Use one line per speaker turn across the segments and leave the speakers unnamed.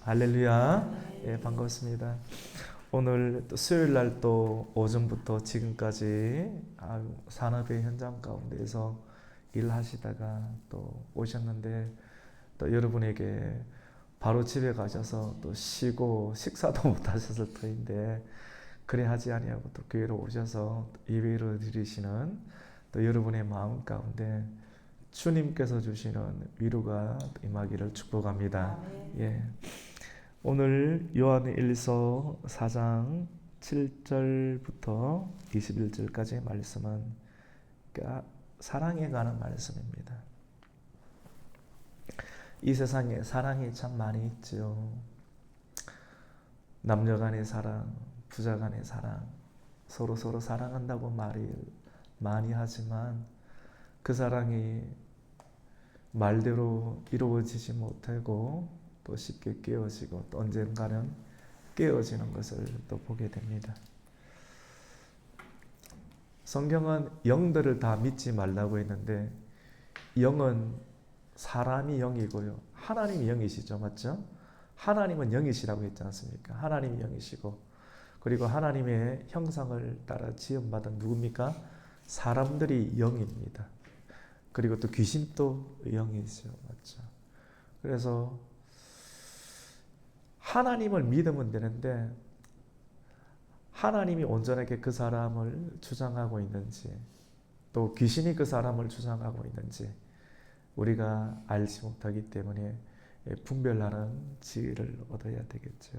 할렐루야. 예, 반갑습니다. 오늘 또 수요일 날 또 오전부터 지금까지 산업의 현장 가운데서 일하시다가 또 오셨는데 또 여러분에게 바로 집에 가셔서 또 쉬고 식사도 못 하셨을 터인데 그래 하지 아니하고 또 교회로 오셔서 예배를 드리시는 또 여러분의 마음 가운데 주님께서 주시는 위로가 임하기를 축복합니다. 예. 오늘 요한일서 4장 7절부터 21절까지의 말씀은 사랑에 관한 말씀입니다. 이 세상에 사랑이 참 많이 있죠. 남녀 간의 사랑, 부자 간의 사랑, 서로 사랑한다고 말을 많이 하지만 그 사랑이 말대로 이루어지지 못하고 또 쉽게 깨어지고 또 언젠가는 깨어지는 것을 또 보게 됩니다. 성경은 영들을 다 믿지 말라고 했는데 영은 사람이 영이고요. 하나님이 영이시죠. 맞죠? 하나님은 영이시라고 했지 않습니까? 하나님이 영이시고 그리고 하나님의 형상을 따라 지음받은 누굽니까? 사람들이 영입니다. 그리고 또 귀신도 영이죠. 맞죠? 그래서 하나님을 믿으면 되는데 하나님이 온전하게 그 사람을 주장하고 있는지 또 귀신이 그 사람을 주장하고 있는지 우리가 알지 못하기 때문에 분별하는 지혜를 얻어야 되겠죠.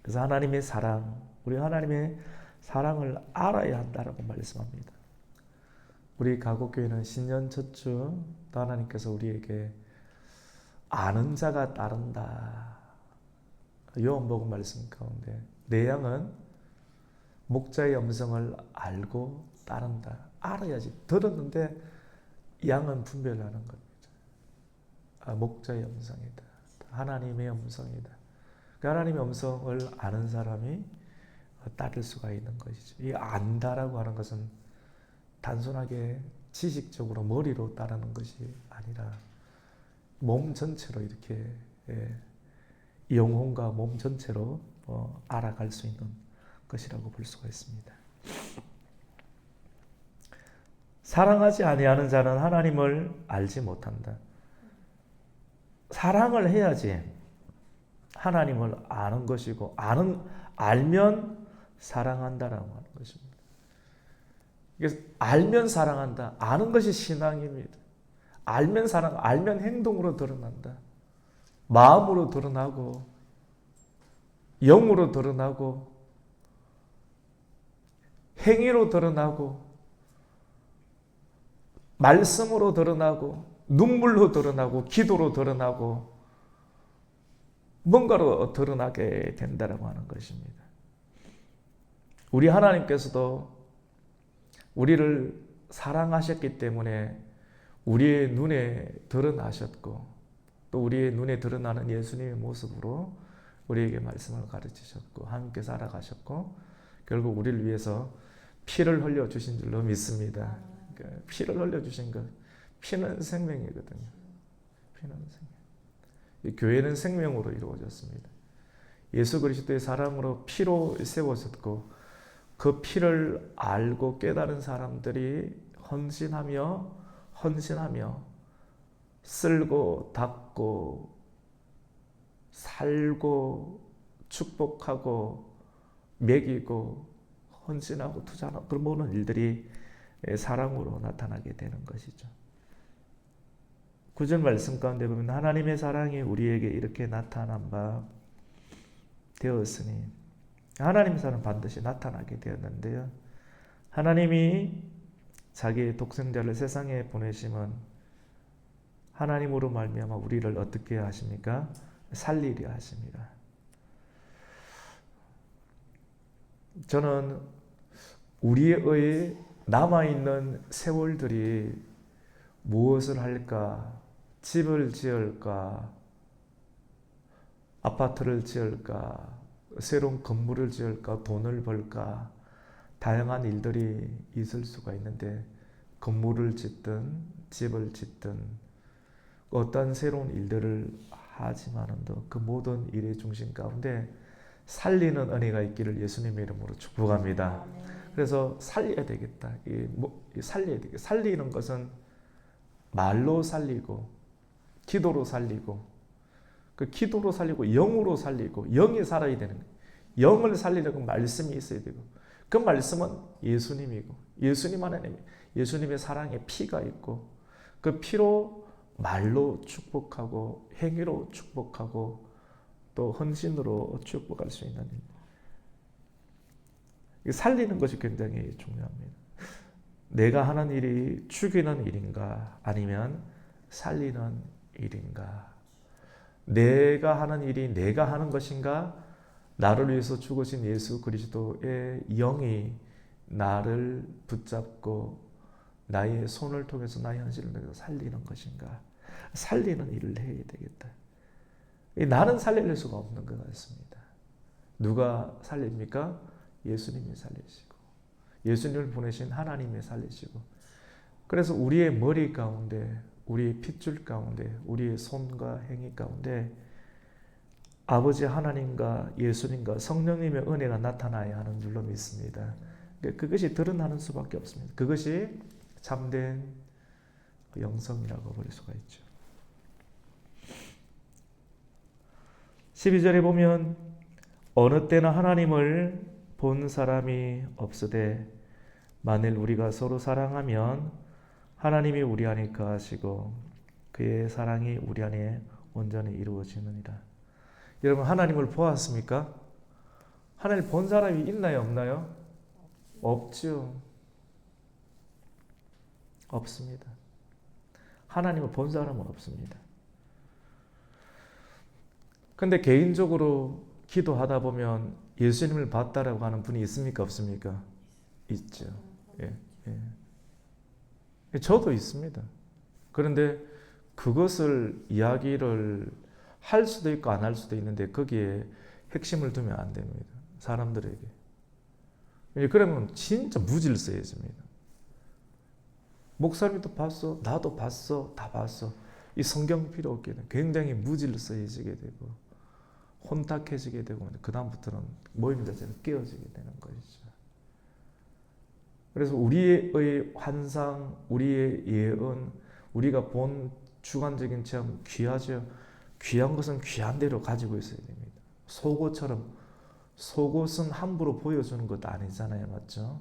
그래서 하나님의 사랑, 우리 하나님의 사랑을 알아야 한다라고 말씀합니다. 우리 가곡교회는 신년 첫 주 하나님께서 우리에게 아는 자가 따른다. 요한복음 말씀 가운데 내 양은 목자의 음성을 알고 따른다. 알아야지. 들었는데 양은 분별하는 겁니다. 목자의 음성이다. 하나님의 음성이다. 그 하나님의 음성을 아는 사람이 따를 수가 있는 것이죠. 이 안다라고 하는 것은 단순하게 지식적으로 머리로 따르는 것이 아니라 몸 전체로 이렇게 영혼과 몸 전체로 알아갈 수 있는 것이라고 볼 수가 있습니다. 사랑하지 아니하는 자는 하나님을 알지 못한다. 사랑을 해야지 하나님을 아는 것이고 알면 사랑한다라고 하는 것입니다. 알면 사랑한다. 아는 것이 신앙입니다. 알면 사랑, 알면 행동으로 드러난다. 마음으로 드러나고 영으로 드러나고 행위로 드러나고 말씀으로 드러나고 눈물로 드러나고 기도로 드러나고 뭔가로 드러나게 된다라고 하는 것입니다. 우리 하나님께서도 우리를 사랑하셨기 때문에 우리의 눈에 드러나셨고 또 우리의 눈에 드러나는 예수님의 모습으로 우리에게 말씀을 가르치셨고 함께 살아가셨고 결국 우리를 위해서 피를 흘려주신 줄로 믿습니다. 그러니까 피를 흘려주신 것, 피는 생명이거든요. 피는 생명. 교회는 생명으로 이루어졌습니다. 예수 그리스도의 사랑으로 피로 세워졌고 그 피를 알고 깨달은 사람들이 헌신하며 쓸고 닦고 살고 축복하고 먹이고 헌신하고 투자하고 그런 모든 일들이 사랑으로 나타나게 되는 것이죠. 9절 말씀 가운데 보면 하나님의 사랑이 우리에게 이렇게 나타난 바 되었으니 하나님의 사랑은 반드시 나타나게 되었는데요. 하나님이 자기의 독생자를 세상에 보내심은 하나님으로 말미암아 우리를 어떻게 하십니까? 살리려 하십니다. 저는 우리의 남아있는 세월들이 무엇을 할까? 집을 지을까? 아파트를 지을까? 새로운 건물을 지을까? 돈을 벌까? 다양한 일들이 있을 수가 있는데 건물을 짓든 집을 짓든 어떤 새로운 일들을 하지만은도 그 모든 일의 중심 가운데 살리는 은혜가 있기를 예수님의 이름으로 축복합니다. 그래서 살려야 되겠다. 살려야 되겠다. 살리는 것은 말로 살리고 기도로 살리고 그 기도로 살리고 영으로 살리고 영이 살아야 되는 거예요. 영을 살리려고 말씀이 있어야 되고 그 말씀은 예수님이고 예수님 하나님 예수님의 사랑의 피가 있고 그 피로 말로 축복하고 행위로 축복하고 또 헌신으로 축복할 수 있는 일. 살리는 것이 굉장히 중요합니다. 내가 하는 일이 죽이는 일인가 아니면 살리는 일인가. 내가 하는 일이 내가 하는 것인가 나를 위해서 죽으신 예수 그리스도의 영이 나를 붙잡고 나의 손을 통해서 나의 현실을 통해서 살리는 것인가. 살리는 일을 해야 되겠다. 나는 살릴 수가 없는 것 같습니다. 누가 살립니까? 예수님이 살리시고 예수님을 보내신 하나님이 살리시고 그래서 우리의 머리 가운데 우리의 핏줄 가운데 우리의 손과 행위 가운데 아버지 하나님과 예수님과 성령님의 은혜가 나타나야 하는 줄로 믿습니다. 그것이 드러나는 수밖에 없습니다. 그것이 참된 영성이라고 볼 수가 있죠. 12절에 보면 어느 때나 하나님을 본 사람이 없으되 만일 우리가 서로 사랑하면 하나님이 우리 안에 거하시고 그의 사랑이 우리 안에 온전히 이루어지느니라. 여러분 하나님을 보았습니까? 하나님을 본 사람이 있나요? 없나요? 없죠. 없습니다. 하나님을 본 사람은 없습니다. 근데 개인적으로 기도하다 보면 예수님을 봤다라고 하는 분이 있습니까? 없습니까? 있죠. 예, 예. 저도 있습니다. 그런데 그것을 이야기를 할 수도 있고 안 할 수도 있는데 거기에 핵심을 두면 안 됩니다. 사람들에게. 그러면 진짜 무질서해집니다. 목사님도 봤어, 나도 봤어, 다 봤어. 이 성경 필요 없게 굉장히 무질서해지게 되고 혼탁해지게 되고 그 다음부터는 모임 자체는 깨어지게 되는 것이죠. 그래서 우리의 환상, 우리의 예언, 우리가 본 주관적인 체험 귀하죠. 귀한 것은 귀한 대로 가지고 있어야 됩니다. 속옷처럼 속옷은 함부로 보여주는 것 아니잖아요. 맞죠?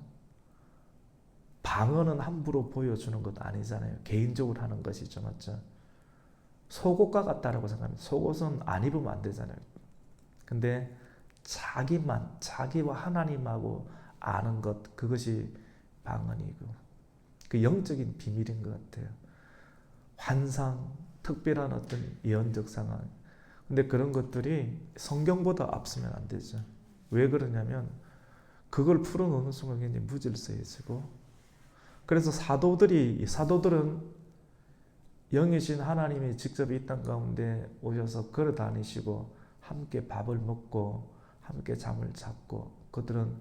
방언은 함부로 보여주는 것 아니잖아요. 개인적으로 하는 것이죠. 맞죠? 속옷과 같다라고 생각합니다. 속옷은 안 입으면 안 되잖아요. 근데 자기와 하나님하고 아는 것, 그것이 방언이고 그 영적인 비밀인 것 같아요. 환상, 특별한 어떤 예언적 상황. 근데 그런 것들이 성경보다 앞서면 안 되죠. 왜 그러냐면 그걸 풀어놓는 순간 굉장히 무질서해지고 그래서 사도들은 영이신 하나님이 직접 이 땅 가운데 오셔서 걸어 다니시고 함께 밥을 먹고 함께 잠을 잤고 그들은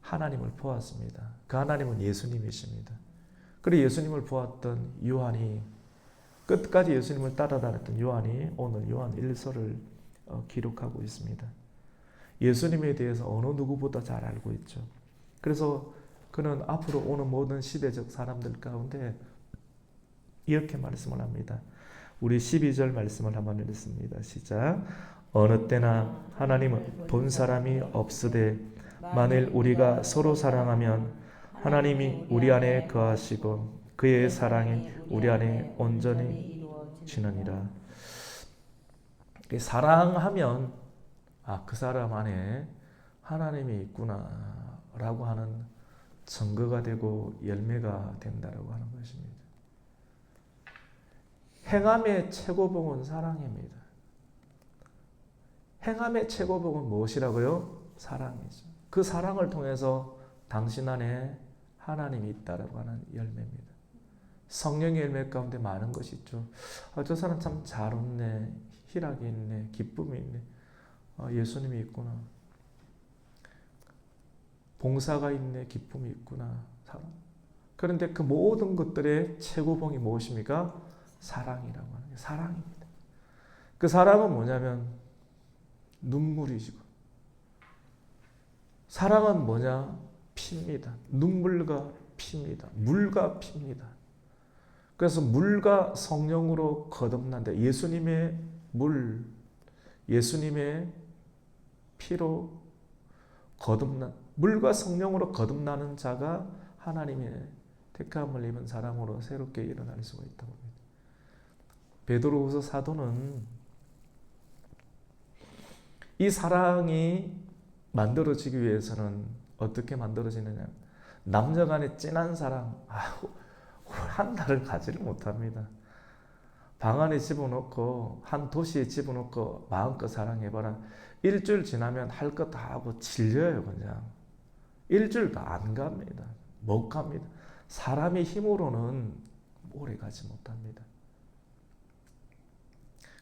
하나님을 보았습니다. 그 하나님은 예수님이십니다. 그리고 예수님을 보았던 요한이 끝까지 예수님을 따라다녔던 요한이 오늘 요한 1서를 기록하고 있습니다. 예수님에 대해서 어느 누구보다 잘 알고 있죠. 그래서 그는 앞으로 오는 모든 시대적 사람들 가운데 이렇게 말씀을 합니다. 우리 12절 말씀을 한번 읽습니다. 시작. 어느 때나 하나님은 본 사람이 없으되 만일 우리가 서로 사랑하면 하나님이 우리 안에 거하시고 그의 사랑이 우리 안에 온전히 지느니라. 사랑하면 그 사람 안에 하나님이 있구나 라고 하는 증거가 되고 열매가 된다라고 하는 것입니다. 행함의 최고봉은 사랑입니다. 행함의 최고봉은 무엇이라고요? 사랑이죠. 그 사랑을 통해서 당신 안에 하나님이 있다라고 하는 열매입니다. 성령의 열매 가운데 많은 것이 있죠. 저 사람 참 잘 웃네, 희락이 있네, 기쁨이 있네, 예수님이 있구나, 봉사가 있네, 기쁨이 있구나, 사랑. 그런데 그 모든 것들의 최고봉이 무엇입니까? 사랑이라고 하는 게 사랑입니다. 그 사랑은 뭐냐면 눈물이지고, 사랑은 뭐냐? 피입니다. 눈물과 피입니다. 물과 피입니다. 그래서 물과 성령으로 거듭난다. 예수님의 물, 예수님의 피로 물과 성령으로 거듭나는 자가 하나님의 택함을 입은 사람으로 새롭게 일어날 수가 있다고 합니다. 베드로후서 사도는 이 사랑이 만들어지기 위해서는 어떻게 만들어지느냐? 남녀 간의 진한 사랑, 한 달을 가지를 못합니다. 방 안에 집어넣고 한 도시에 집어넣고 마음껏 사랑해봐라. 일주일 지나면 할 것 다 하고 질려요. 그냥 일주일도 안 갑니다. 못 갑니다. 사람의 힘으로는 오래 가지 못합니다.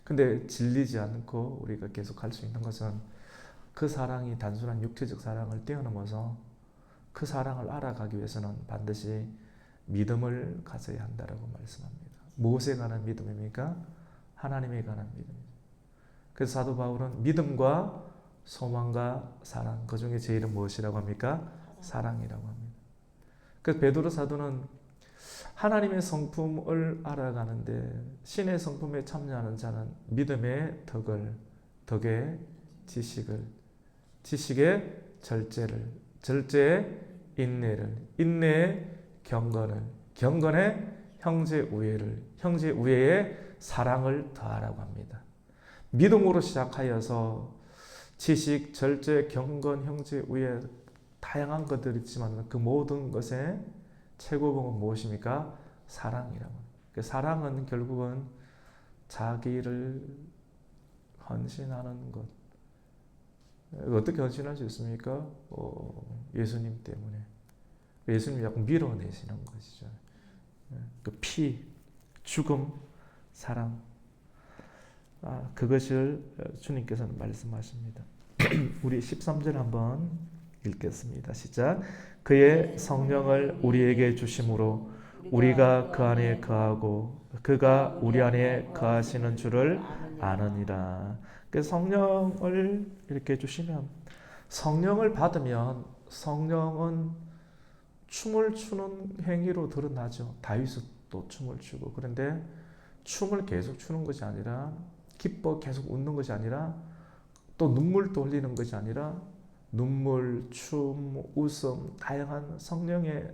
근데 질리지 않고 우리가 계속 할 수 있는 것은 그 사랑이 단순한 육체적 사랑을 뛰어넘어서 그 사랑을 알아가기 위해서는 반드시 믿음을 가져야 한다라고 말씀합니다. 무엇에 관한 믿음입니까? 하나님에 관한 믿음입니다. 그래서 사도 바울은 믿음과 소망과 사랑, 그 중에 제일은 무엇이라고 합니까? 사랑이라고 합니다. 그래서 베드로 사도는 하나님의 성품을 알아가는데 신의 성품에 참여하는 자는 믿음의 덕의 지식을, 지식의 절제의 인내를, 인내의 경건을, 경건의 형제 우애를, 형제 우애의 사랑을 더하라고 합니다. 믿음으로 시작하여서 지식, 절제, 경건, 형제 우애 다양한 것들이 있지만 그 모든 것의 최고봉은 무엇입니까? 사랑이라고. 그 사랑은 결국은 자기를 헌신하는 것. 어떻게 헌신할 수 있습니까? 예수님 때문에. 예수님이 자꾸 밀어내시는 것이죠. 그 피, 죽음, 사랑. 그것을 주님께서는 말씀하십니다. 우리 13절 한번 읽겠습니다. 시작. 그의 성령을 우리에게 주심으로 우리가 그 안에 거하고 그가 우리 안에 거하시는 줄을 아느니라. 그 성령을 이렇게 주시면, 성령을 받으면 성령은 춤을 추는 행위로 드러나죠. 다윗도 춤을 추고. 그런데 춤을 계속 추는 것이 아니라, 기뻐 계속 웃는 것이 아니라, 또 눈물도 흘리는 것이 아니라 눈물, 춤, 웃음, 다양한 성령의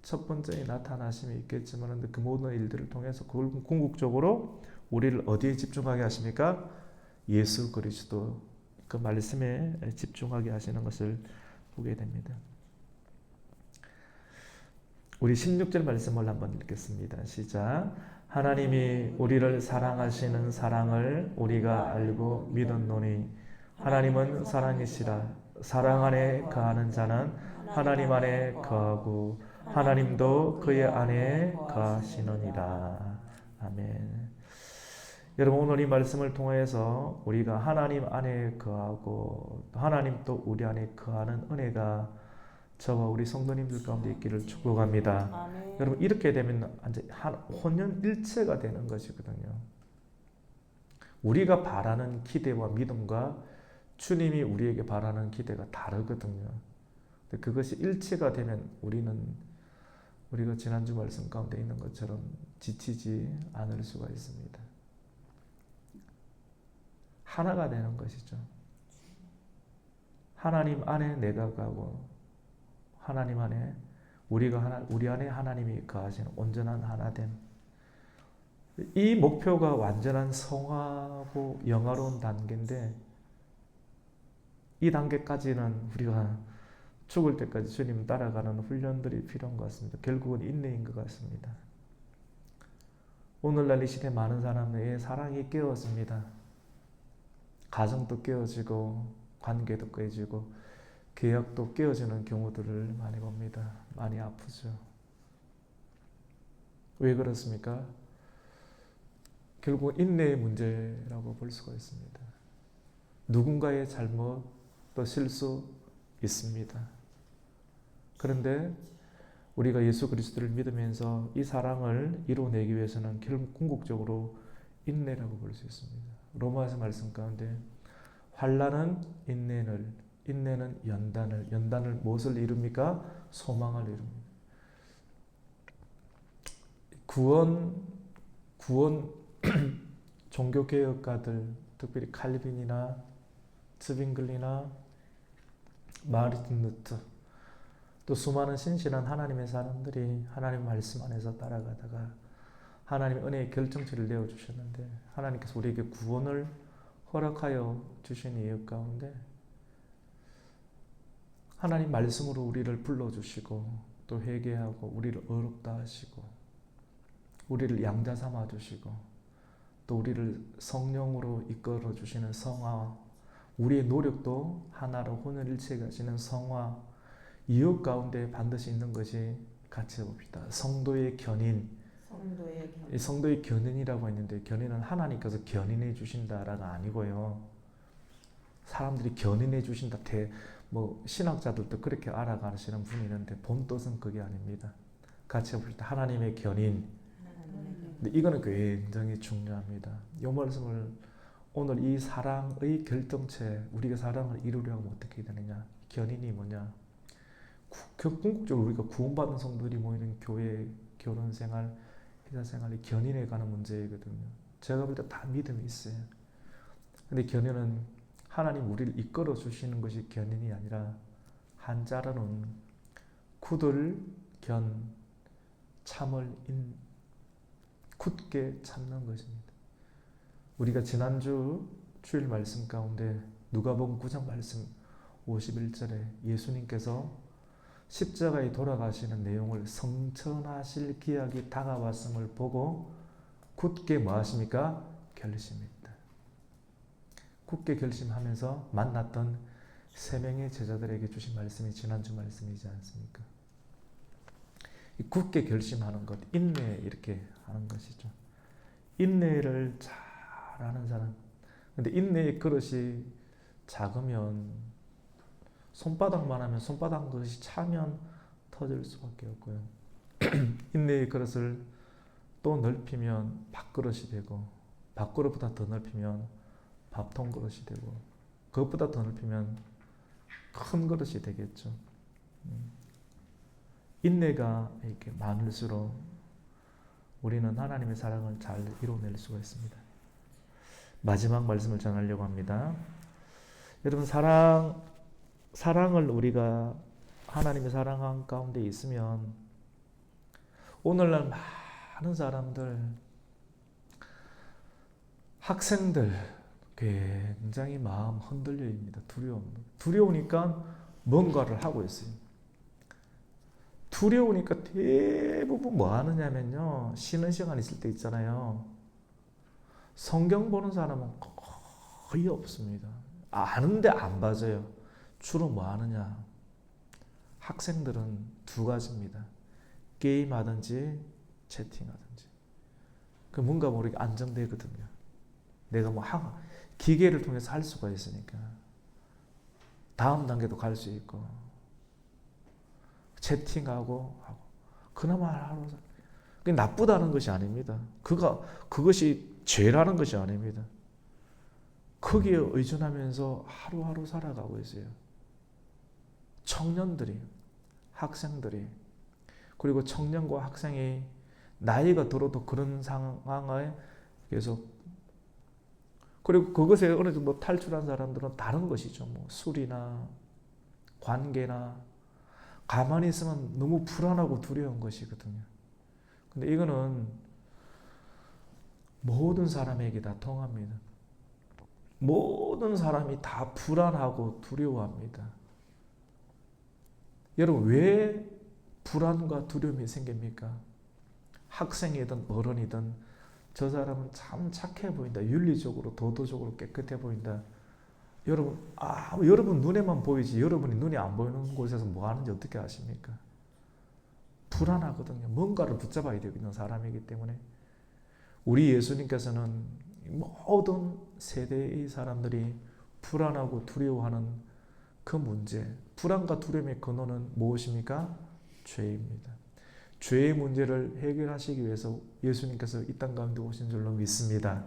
첫 번째 나타나심이 있겠지만 그 모든 일들을 통해서 그걸 궁극적으로 우리를 어디에 집중하게 하십니까? 예수 그리스도 그 말씀에 집중하게 하시는 것을 보게 됩니다. 우리 16절 말씀을 한번 읽겠습니다. 시작. 하나님이 우리를 사랑하시는 사랑을 우리가 알고 믿었노니 하나님은 사랑이시라. 사랑 안에 거하는 자는 하나님 안에 거하고 하나님도 그의 안에 거하시느니라. 아멘. 여러분, 오늘 이 말씀을 통해서 우리가 하나님 안에 거하고 하나님 또 우리 안에 거하는 은혜가 저와 우리 성도님들 가운데 있기를 축복합니다.
아멘.
여러분, 이렇게 되면 혼연일체가 되는 것이거든요. 우리가 바라는 기대와 믿음과 주님이 우리에게 바라는 기대가 다르거든요. 근데 그것이 일치가 되면 우리가 지난주 말씀 가운데 있는 것처럼 지치지 않을 수가 있습니다. 하나가 되는 것이죠. 하나님 안에 내가 가고 하나님 안에 우리 안에 하나님이 거하시는 온전한 하나됨. 이 목표가 완전한 성화하고 영화로운 단계인데, 이 단계까지는 우리가 죽을 때까지 주님 따라가는 훈련들이 필요한 것 같습니다. 결국은 인내인 것 같습니다. 오늘날 이 시대 많은 사람의 사랑이 깨어집니다. 가정도 깨어지고 관계도 깨어지고 계약도 깨어지는 경우들을 많이 봅니다. 많이 아프죠. 왜 그렇습니까? 결국 인내의 문제라고 볼 수가 있습니다. 누군가의 잘못 또 실수 있습니다. 그런데 우리가 예수 그리스도를 믿으면서 이 사랑을 이루어내기 위해서는 결국 궁극적으로 인내라고 볼 수 있습니다. 로마서 말씀 가운데 환난은 인내는 연단을 무엇을 이룹니까? 소망을 이룹니다. 구원 종교개혁가들, 특별히 칼빈이나 츠빙글리나 마르틴 루터, 또 수많은 신실한 하나님의 사람들이 하나님 말씀 안에서 따라가다가 하나님의 은혜의 결정체를 내어주셨는데, 하나님께서 우리에게 구원을 허락하여 주신 이유 가운데 하나님 말씀으로 우리를 불러주시고 또 회개하고 우리를 의롭다 하시고 우리를 양자 삼아 주시고 또 우리를 성령으로 이끌어 주시는 성화, 우리의 노력도 하나로 혼연일체가 하시는 성화, 이유 가운데 반드시 있는 것이 같이 봅시다. 성도의 견인. 성도의 견인이라고 했는데, 견인은 하나님께서 견인해 주신다라가 아니고요. 사람들이 견인해 주신다. 신학자들도 그렇게 알아가시는 분이 있는데 본 뜻은 그게 아닙니다. 같이 봅시다. 하나님의 견인. 근데 이거는 굉장히 중요합니다. 이 말씀을 오늘 이 사랑의 결정체, 우리가 사랑을 이루려면 어떻게 되느냐? 견인이 뭐냐? 궁극적으로 우리가 구원받은 성도들이 모이는 교회, 결혼생활, 회사생활이 견인에 관한 문제이거든요. 제가 볼 때 다 믿음이 있어요. 근데 견인은 하나님 우리를 이끌어 주시는 것이 견인이 아니라 한자로는 굳을 견, 참을 인, 굳게 참는 것입니다. 우리가 지난주 주일 말씀 가운데 누가복음 9장 말씀 51절에 예수님께서 십자가에 돌아가시는 내용을 성천하실 기약이 다가왔음을 보고 굳게 뭐 하십니까? 결심했다. 굳게 결심하면서 만났던 세 명의 제자들에게 주신 말씀이 지난주 말씀이지 않습니까? 이 굳게 결심하는 것, 인내 이렇게 하는 것이죠. 인내를 잘하는 사람. 근데 인내의 그릇이 작으면 손바닥만 하면 손바닥 그릇이 차면 터질 수밖에 없고요. 인내의 그릇을 또 넓히면 밥그릇이 되고, 밥그릇보다 더 넓히면 밥통 그릇이 되고, 그것보다 더 넓히면 큰 그릇이 되겠죠. 인내가 이렇게 많을수록 우리는 하나님의 사랑을 잘 이뤄낼 수가 있습니다. 마지막 말씀을 전하려고 합니다. 여러분, 사랑을 우리가 하나님의 사랑 가운데 있으면 오늘날 많은 사람들, 학생들 굉장히 마음 흔들려입니다. 두려우니까 뭔가를 하고 있어요. 두려우니까 대부분 뭐 하느냐면요, 쉬는 시간 있을 때 있잖아요, 성경 보는 사람은 거의 없습니다. 아는데 안 봐줘요. 주로 뭐 하느냐? 학생들은 두 가지입니다. 게임하든지 채팅하든지. 그 뭔가 모르게 안정되거든요. 내가 뭐 기계를 통해서 할 수가 있으니까 다음 단계도 갈 수 있고 채팅하고 하고. 그나마 하루. 그게 나쁘다는 것이 아닙니다. 그것이 죄라는 것이 아닙니다. 거기에 의존하면서 하루하루 살아가고 있어요. 청년들이, 학생들이, 그리고 청년과 학생이 나이가 들어도 그런 상황에 계속, 그리고 그것에 어느 정도 탈출한 사람들은 다른 것이죠. 뭐 술이나 관계나, 가만히 있으면 너무 불안하고 두려운 것이거든요. 근데 이거는 모든 사람에게 다 통합니다. 모든 사람이 다 불안하고 두려워합니다. 여러분, 왜 불안과 두려움이 생깁니까? 학생이든 어른이든 저 사람은 참 착해 보인다, 윤리적으로 도덕적으로 깨끗해 보인다. 여러분 눈에만 보이지 여러분이 눈에 안 보이는 곳에서 뭐 하는지 어떻게 아십니까? 불안하거든요. 뭔가를 붙잡아야 되는 사람이기 때문에. 우리 예수님께서는 모든 세대의 사람들이 불안하고 두려워하는 그 문제, 불안과 두려움의 근원은 무엇입니까? 죄입니다. 죄의 문제를 해결하시기 위해서 예수님께서 이 땅 가운데 오신 줄로 믿습니다.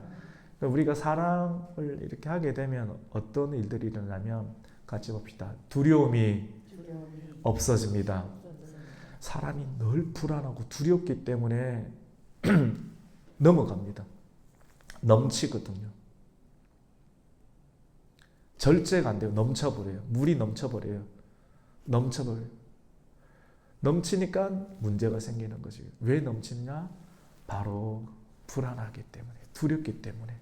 우리가 사랑을 이렇게 하게 되면 어떤 일들이 일어나면 같이 봅시다. 두려움이 없어집니다. 사람이 늘 불안하고 두렵기 때문에 넘어갑니다. 넘치거든요. 절제가 안 돼요. 넘쳐버려요. 물이 넘쳐버려요. 넘치니까 문제가 생기는 거지. 왜 넘치냐? 바로 불안하기 때문에, 두렵기 때문에,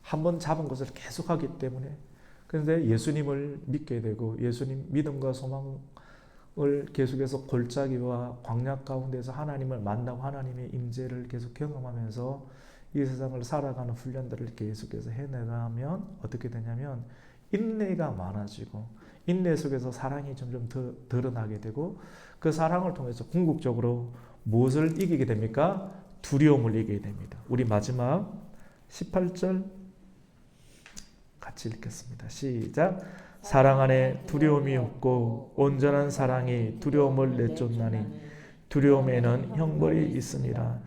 한번 잡은 것을 계속하기 때문에. 그런데 예수님을 믿게 되고 예수님 믿음과 소망을 계속해서 골짜기와 광야 가운데서 하나님을 만나고 하나님의 임재를 계속 경험하면서 이 세상을 살아가는 훈련들을 계속해서 해내가면 어떻게 되냐면 인내가 많아지고 인내 속에서 사랑이 점점 더 드러나게 되고 그 사랑을 통해서 궁극적으로 무엇을 이기게 됩니까? 두려움을 이기게 됩니다. 우리 마지막 18절 같이 읽겠습니다. 시작. 사랑 안에 두려움이 없고 온전한 사랑이 두려움을 내쫓나니 두려움에는 형벌이 있으니라.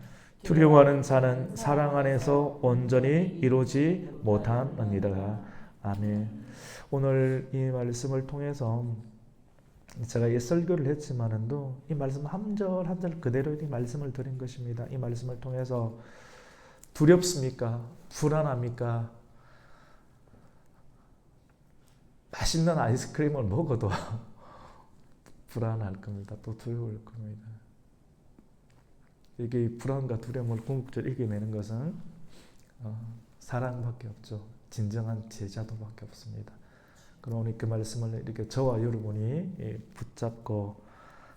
두려워하는 자는 사랑 안에서 온전히 이루지 못하느니라. 아멘. 오늘 이 말씀을 통해서 제가 옛 설교를 했지만도 이 말씀 한 절 한 절 그대로 이 말씀을 드린 것입니다. 이 말씀을 통해서 두렵습니까? 불안합니까? 맛있는 아이스크림을 먹어도 불안할 겁니다. 또 두려울 겁니다. 이게 불안과 두려움을 궁극적으로 이겨내는 것은 사랑밖에 없죠. 진정한 제자도밖에 없습니다. 그러니 그 말씀을 이렇게 저와 여러분이 붙잡고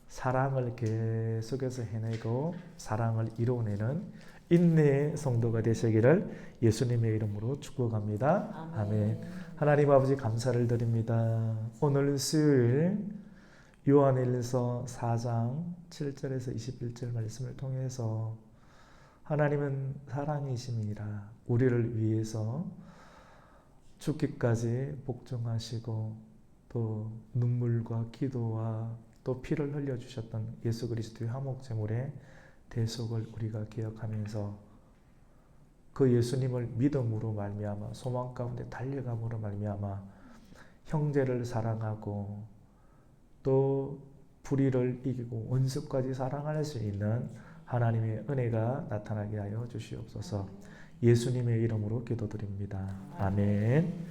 사랑을 계속해서 해내고 사랑을 이루어내는 인내의 성도가 되시기를 예수님의 이름으로 축복합니다. 아멘. 하나님 아버지 감사를 드립니다. 오늘 수요일 요한일서 4장 7절에서 21절 말씀을 통해서 하나님은 사랑이심이라 우리를 위해서 죽기까지 복종하시고 또 눈물과 기도와 또 피를 흘려주셨던 예수 그리스도의 화목제물의 대속을 우리가 기억하면서 그 예수님을 믿음으로 말미암아 소망 가운데 달려감으로 말미암아 형제를 사랑하고 또 불의를 이기고 원수까지 사랑할 수 있는 하나님의 은혜가 나타나게 하여 주시옵소서. 예수님의 이름으로 기도드립니다. 아멘.